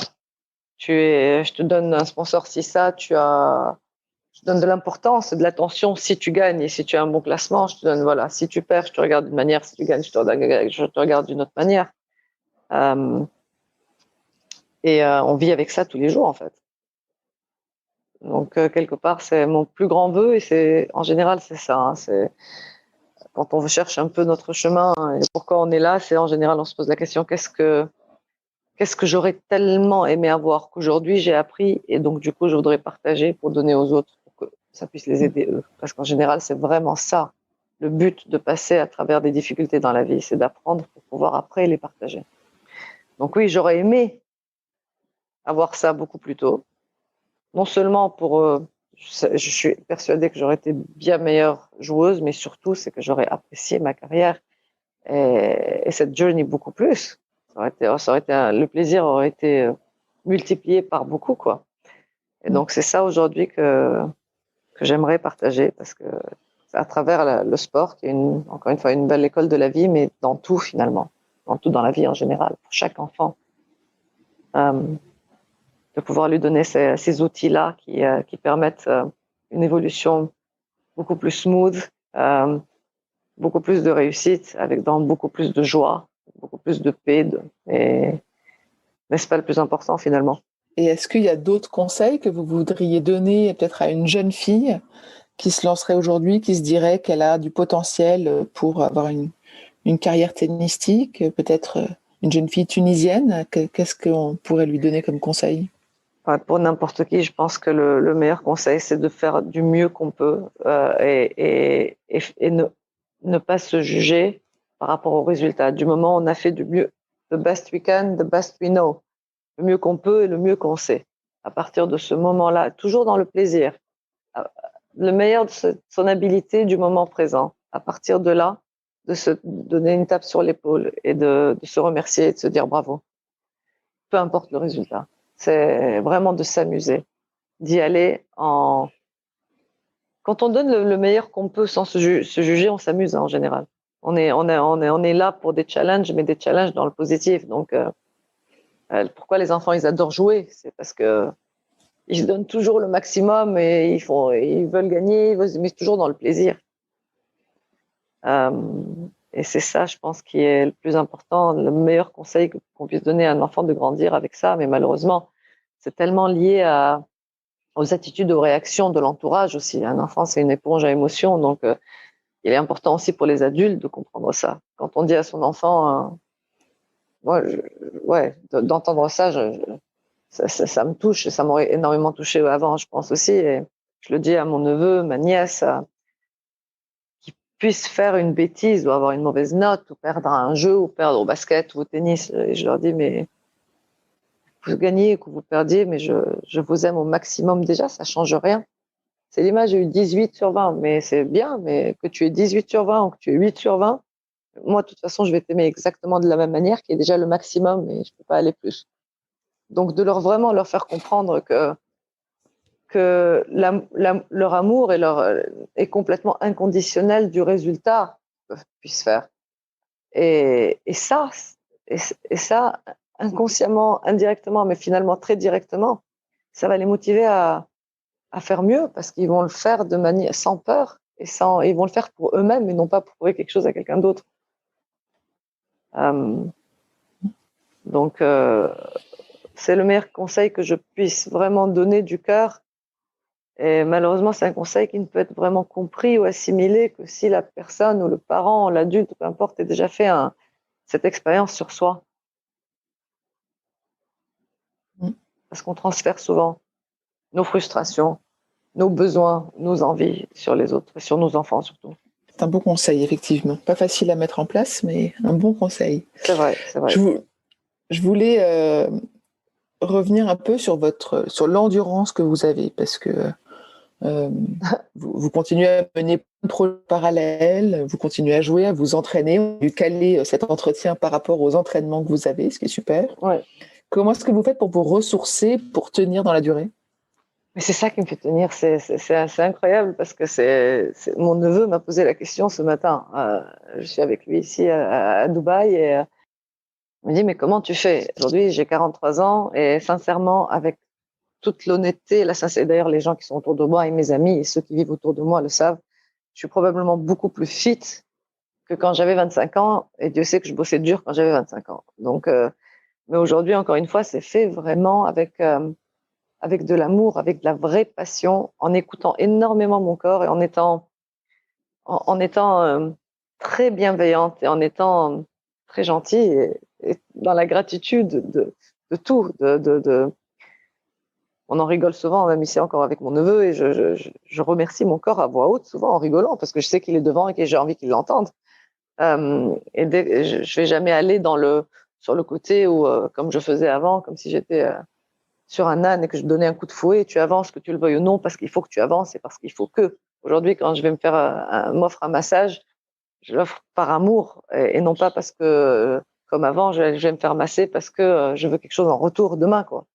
je te donne un sponsor, si ça, je te donne de l'importance, de l'attention si tu gagnes, et si tu as un bon classement, je te donne, voilà, si tu perds, je te regarde d'une manière, si tu gagnes, je te regarde d'une autre manière. On vit avec ça tous les jours, en fait. Donc, quelque part, c'est mon plus grand vœu, et en général, c'est ça. Hein, c'est quand on cherche un peu notre chemin et pourquoi on est là, c'est en général, on se pose la question, qu'est-ce que j'aurais tellement aimé avoir qu'aujourd'hui j'ai appris, et donc du coup je voudrais partager pour donner aux autres, pour que ça puisse les aider eux. Parce qu'en général, c'est vraiment ça, le but de passer à travers des difficultés dans la vie, c'est d'apprendre pour pouvoir après les partager. Donc oui, j'aurais aimé avoir ça beaucoup plus tôt. Non seulement je suis persuadée que j'aurais été bien meilleure joueuse, mais surtout c'est que j'aurais apprécié ma carrière et cette journey beaucoup plus. Le plaisir aurait été multiplié par beaucoup, quoi. Et donc, c'est ça aujourd'hui que j'aimerais partager, parce que c'est à travers le sport, qui est encore une fois une belle école de la vie, mais dans tout finalement. en tout dans la vie en général, pour chaque enfant, de pouvoir lui donner ces outils-là qui permettent une évolution beaucoup plus smooth, beaucoup plus de réussite, avec beaucoup plus de joie, beaucoup plus de paix. Mais c'est pas le plus important finalement. Et est-ce qu'il y a d'autres conseils que vous voudriez donner peut-être à une jeune fille qui se lancerait aujourd'hui, qui se dirait qu'elle a du potentiel pour avoir une carrière tennistique, peut-être une jeune fille tunisienne? Qu'est-ce qu'on pourrait lui donner comme conseil? Pour n'importe qui, je pense que le meilleur conseil, c'est de faire du mieux qu'on peut et ne pas se juger par rapport au résultat. Du moment où on a fait du mieux, the best we can, the best we know, le mieux qu'on peut et le mieux qu'on sait. À partir de ce moment-là, toujours dans le plaisir, le meilleur de son habilité du moment présent. À partir de là, de se donner une tape sur l'épaule et de se remercier et de se dire bravo. Peu importe le résultat. C'est vraiment de s'amuser, d'y aller en... Quand on donne le meilleur qu'on peut sans se juger, on s'amuse en général. On est là pour des challenges, mais des challenges dans le positif. Donc, pourquoi les enfants, ils adorent jouer? C'est parce que ils se donnent toujours le maximum et ils veulent gagner, mais toujours dans le plaisir. Et c'est ça, je pense, qui est le plus important, le meilleur conseil qu'on puisse donner à un enfant, de grandir avec ça. Mais malheureusement, c'est tellement lié aux attitudes, aux réactions de l'entourage aussi. Un enfant, c'est une éponge à émotions, donc il est important aussi pour les adultes de comprendre ça. Quand on dit à son enfant, d'entendre ça, ça me touche, ça m'aurait énormément touché avant, je pense aussi. Et je le dis à mon neveu, ma nièce, qui puissent faire une bêtise ou avoir une mauvaise note ou perdre à un jeu ou perdre au basket ou au tennis. Et je leur dis, mais vous gagnez ou que vous perdiez, mais je vous aime au maximum déjà, ça change rien. C'est l'image, j'ai eu 18 sur 20, mais c'est bien, mais que tu aies 18 sur 20 ou que tu aies 8 sur 20, moi, de toute façon, je vais t'aimer exactement de la même manière, qui est déjà le maximum et je ne peux pas aller plus. Donc, vraiment leur faire comprendre que leur amour est complètement inconditionnel du résultat qu'ils puissent faire. Et ça, inconsciemment, indirectement, mais finalement très directement, ça va les motiver à faire mieux parce qu'ils vont le faire de manière sans peur ils vont le faire pour eux-mêmes et non pas pour prouver quelque chose à quelqu'un d'autre. Donc, c'est le meilleur conseil que je puisse vraiment donner du cœur. Et malheureusement, c'est un conseil qui ne peut être vraiment compris ou assimilé que si la personne ou le parent, l'adulte, peu importe, ait déjà fait cette expérience sur soi. Parce qu'on transfère souvent nos frustrations, nos besoins, nos envies sur les autres, sur nos enfants surtout. C'est un bon conseil, effectivement. Pas facile à mettre en place, mais un bon conseil. C'est vrai, c'est vrai. Je voulais revenir un peu sur l'endurance que vous avez, parce que vous continuez à mener plein de projets parallèles, vous continuez à jouer, à vous entraîner. On a dû caler cet entretien par rapport aux entraînements que vous avez, ce qui est super. Ouais. Comment est-ce que vous faites pour vous ressourcer, pour tenir dans la durée? Mais c'est ça qui me fait tenir, c'est incroyable parce que mon neveu m'a posé la question ce matin. Je suis avec lui ici à Dubaï et il me dit mais comment tu fais? Aujourd'hui j'ai 43 ans et sincèrement avec toute l'honnêteté, la sincérité, d'ailleurs les gens qui sont autour de moi et mes amis et ceux qui vivent autour de moi le savent, je suis probablement beaucoup plus fit que quand j'avais 25 ans et Dieu sait que je bossais dur quand j'avais 25 ans. Donc, mais aujourd'hui encore une fois c'est fait vraiment avec de l'amour, avec de la vraie passion, en écoutant énormément mon corps et en étant très bienveillante et en étant très gentille et dans la gratitude de tout. On en rigole souvent, même ici encore avec mon neveu, et je remercie mon corps à voix haute, souvent en rigolant, parce que je sais qu'il est devant et que j'ai envie qu'il l'entende. Et je vais jamais aller sur le côté où, comme je faisais avant, comme si j'étais sur un âne et que je donnais un coup de fouet, tu avances, que tu le veuilles ou non, parce qu'il faut que tu avances et parce qu'il faut que. Aujourd'hui, quand je vais m'offre un massage, je l'offre par amour et non pas parce que, comme avant, je vais me faire masser parce que je veux quelque chose en retour demain, quoi.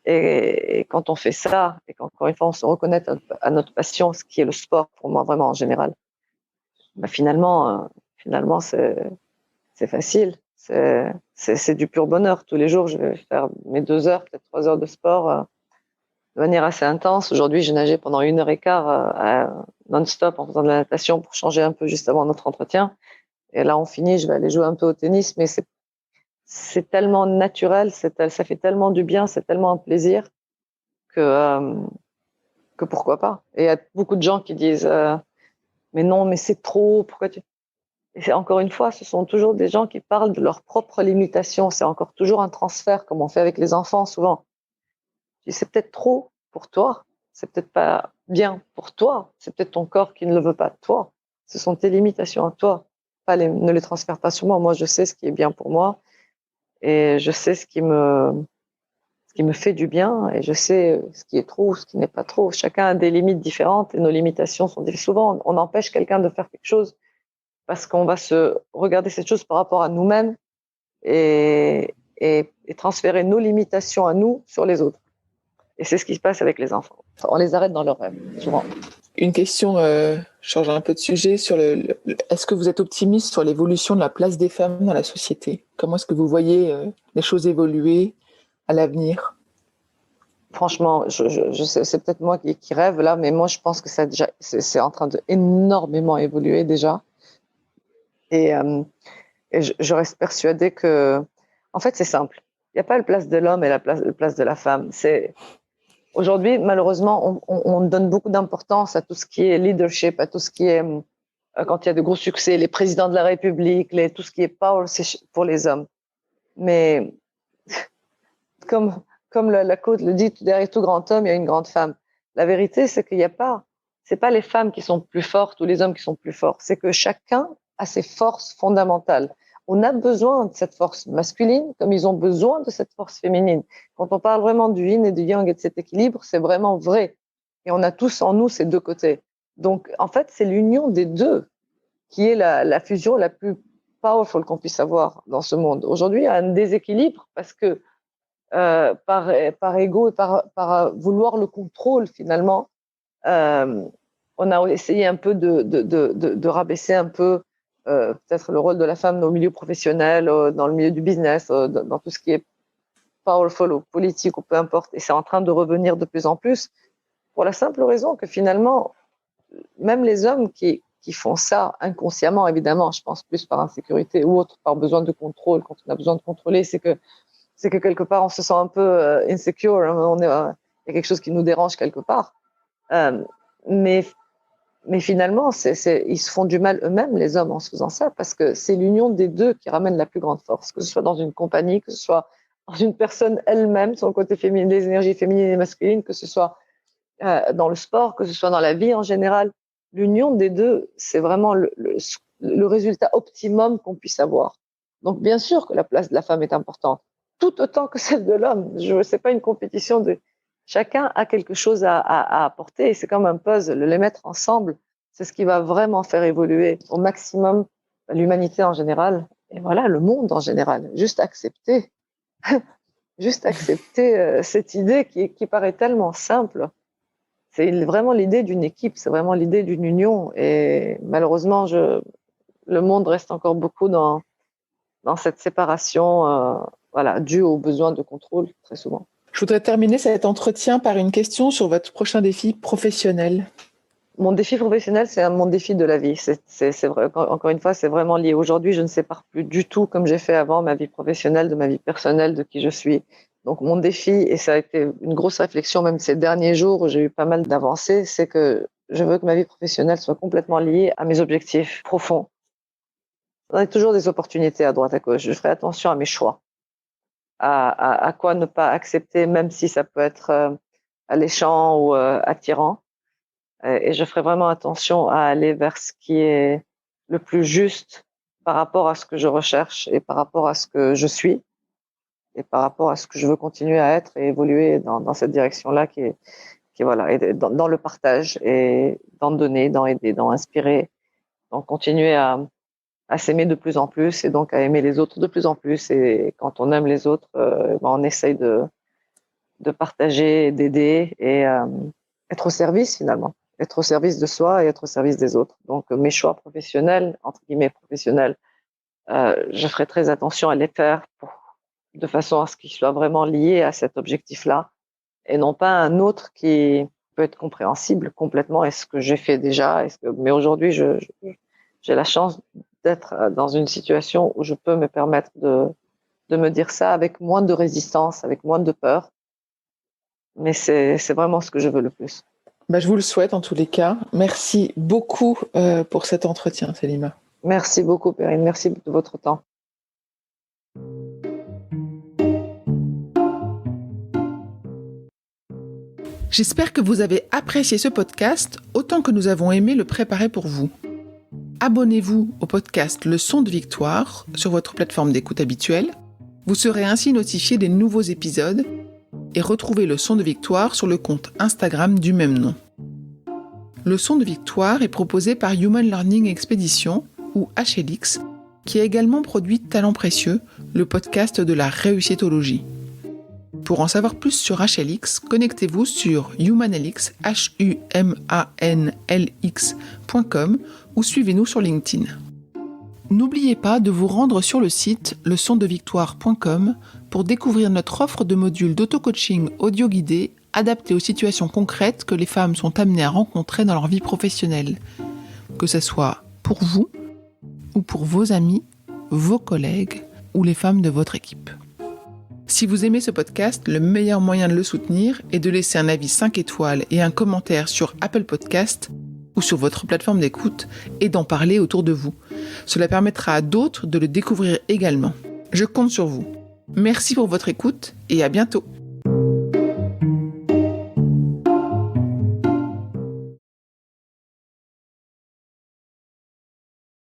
Et quand on fait ça, et qu'encore une fois, on se reconnaît à notre passion, ce qui est le sport pour moi, vraiment en général, bah finalement, c'est facile. C'est du pur bonheur. Tous les jours, je vais faire mes 2 heures, peut-être 3 heures de sport de manière assez intense. Aujourd'hui, j'ai nagé pendant 1 heure et quart non-stop en faisant de la natation pour changer un peu juste avant notre entretien. Et là, on finit, je vais aller jouer un peu au tennis, mais c'est tellement naturel, ça fait tellement du bien, c'est tellement un plaisir que, euh, que pourquoi pas. Et il y a beaucoup de gens qui disent mais non, mais c'est trop, pourquoi tu... Et c'est encore une fois, ce sont toujours des gens qui parlent de leurs propres limitations. C'est encore toujours un transfert, comme on fait avec les enfants souvent. C'est peut-être trop pour toi, c'est peut-être pas bien pour toi, c'est peut-être ton corps qui ne le veut pas de toi. Ce sont tes limitations à toi. Ne les transfère pas sur moi. Moi, je sais ce qui est bien pour moi et je sais ce qui me fait du bien et je sais ce qui est trop, ce qui n'est pas trop. Chacun a des limites différentes et nos limitations sont différentes. Souvent, on empêche quelqu'un de faire quelque chose parce qu'on va se regarder cette chose par rapport à nous-mêmes et transférer nos limitations à nous sur les autres. Et c'est ce qui se passe avec les enfants. On les arrête dans leurs rêves, souvent. Une question, change un peu de sujet, est-ce que vous êtes optimiste sur l'évolution de la place des femmes dans la société? Comment est-ce que vous voyez les choses évoluer à l'avenir? Franchement, je sais, c'est peut-être moi qui rêve là, mais moi je pense que c'est en train de énormément évoluer déjà. Et je reste persuadée que, en fait, c'est simple. Il n'y a pas la place de l'homme et la place de la femme. Aujourd'hui, malheureusement, on donne beaucoup d'importance à tout ce qui est leadership, à tout ce qui est, quand il y a de gros succès, les présidents de la République, tout ce qui est power, c'est pour les hommes. Mais comme la quote le dit, derrière tout grand homme, il y a une grande femme. La vérité, c'est qu'il n'y a pas, c'est pas les femmes qui sont plus fortes ou les hommes qui sont plus forts. C'est que chacun a ses forces fondamentales. On a besoin de cette force masculine comme ils ont besoin de cette force féminine. Quand on parle vraiment du yin et du yang et de cet équilibre, c'est vraiment vrai. Et on a tous en nous ces deux côtés. Donc, en fait, c'est l'union des deux qui est la fusion la plus powerful qu'on puisse avoir dans ce monde. Aujourd'hui, il y a un déséquilibre parce que par ego et par vouloir le contrôle finalement, on a essayé un peu de rabaisser un peu peut-être le rôle de la femme dans le milieu professionnel, dans le milieu du business, dans tout ce qui est powerful ou politique ou peu importe. Et c'est en train de revenir de plus en plus pour la simple raison que finalement, même les hommes qui font ça inconsciemment, évidemment, je pense plus par insécurité ou autre, par besoin de contrôle, quand on a besoin de contrôler, c'est que quelque part on se sent un peu insecure, il y a quelque chose qui nous dérange quelque part. Mais finalement, ils se font du mal eux-mêmes, les hommes, en se faisant ça, parce que c'est l'union des deux qui ramène la plus grande force, que ce soit dans une compagnie, que ce soit dans une personne elle-même, son côté féminin, des énergies féminines et masculines, que ce soit dans le sport, que ce soit dans la vie en général. L'union des deux, c'est vraiment le résultat optimum qu'on puisse avoir. Donc, bien sûr que la place de la femme est importante, tout autant que celle de l'homme. C'est pas une compétition de... Chacun a quelque chose à apporter et c'est comme un puzzle. Les mettre ensemble, c'est ce qui va vraiment faire évoluer au maximum l'humanité en général et voilà, le monde en général. Juste accepter cette idée qui paraît tellement simple. C'est vraiment l'idée d'une équipe, c'est vraiment l'idée d'une union. Et malheureusement, le monde reste encore beaucoup dans cette séparation, voilà, due au besoin de contrôle, très souvent. Je voudrais terminer cet entretien par une question sur votre prochain défi professionnel. Mon défi professionnel, c'est mon défi de la vie. C'est vrai, encore une fois, c'est vraiment lié. Aujourd'hui, je ne sépare plus du tout, comme j'ai fait avant, ma vie professionnelle de ma vie personnelle, de qui je suis. Donc, mon défi, et ça a été une grosse réflexion, même ces derniers jours où j'ai eu pas mal d'avancées, c'est que je veux que ma vie professionnelle soit complètement liée à mes objectifs profonds. On a toujours des opportunités à droite, à gauche. Je ferai attention à mes choix, à quoi ne pas accepter, même si ça peut être alléchant ou attirant. Et je ferai vraiment attention à aller vers ce qui est le plus juste par rapport à ce que je recherche et par rapport à ce que je suis et par rapport à ce que je veux continuer à être et évoluer dans cette direction-là qui est voilà, et dans le partage et dans donner, dans aider, dans inspirer, donc continuer à s'aimer de plus en plus et donc à aimer les autres de plus en plus. Et quand on aime les autres, on essaye de partager, d'aider et être au service finalement. Être au service de soi et être au service des autres. Donc mes choix professionnels, entre guillemets professionnels, je ferai très attention à les faire de façon à ce qu'ils soient vraiment liés à cet objectif-là et non pas un autre qui peut être compréhensible complètement. Et ce que j'ai fait déjà, mais aujourd'hui, j'ai la chance d'être dans une situation où je peux me permettre de me dire ça avec moins de résistance, avec moins de peur. Mais c'est vraiment ce que je veux le plus. Je vous le souhaite en tous les cas. Merci beaucoup pour cet entretien, Selima. Merci beaucoup, Perrine. Merci de votre temps. J'espère que vous avez apprécié ce podcast autant que nous avons aimé le préparer pour vous. Abonnez-vous au podcast Le Son de Victoire sur votre plateforme d'écoute habituelle. Vous serez ainsi notifié des nouveaux épisodes et retrouvez Le Son de Victoire sur le compte Instagram du même nom. Le Son de Victoire est proposé par Human Learning Expedition ou HLX, qui a également produit Talents Précieux, le podcast de la réussitologie. Pour en savoir plus sur HLX, connectez-vous sur humanlx, humanlx.com ou suivez-nous sur LinkedIn. N'oubliez pas de vous rendre sur le site leçondevictoire.com pour découvrir notre offre de modules d'auto-coaching audio guidé adaptés aux situations concrètes que les femmes sont amenées à rencontrer dans leur vie professionnelle, que ce soit pour vous ou pour vos amis, vos collègues ou les femmes de votre équipe. Si vous aimez ce podcast, le meilleur moyen de le soutenir est de laisser un avis 5 étoiles et un commentaire sur Apple Podcast ou sur votre plateforme d'écoute et d'en parler autour de vous. Cela permettra à d'autres de le découvrir également. Je compte sur vous. Merci pour votre écoute et à bientôt.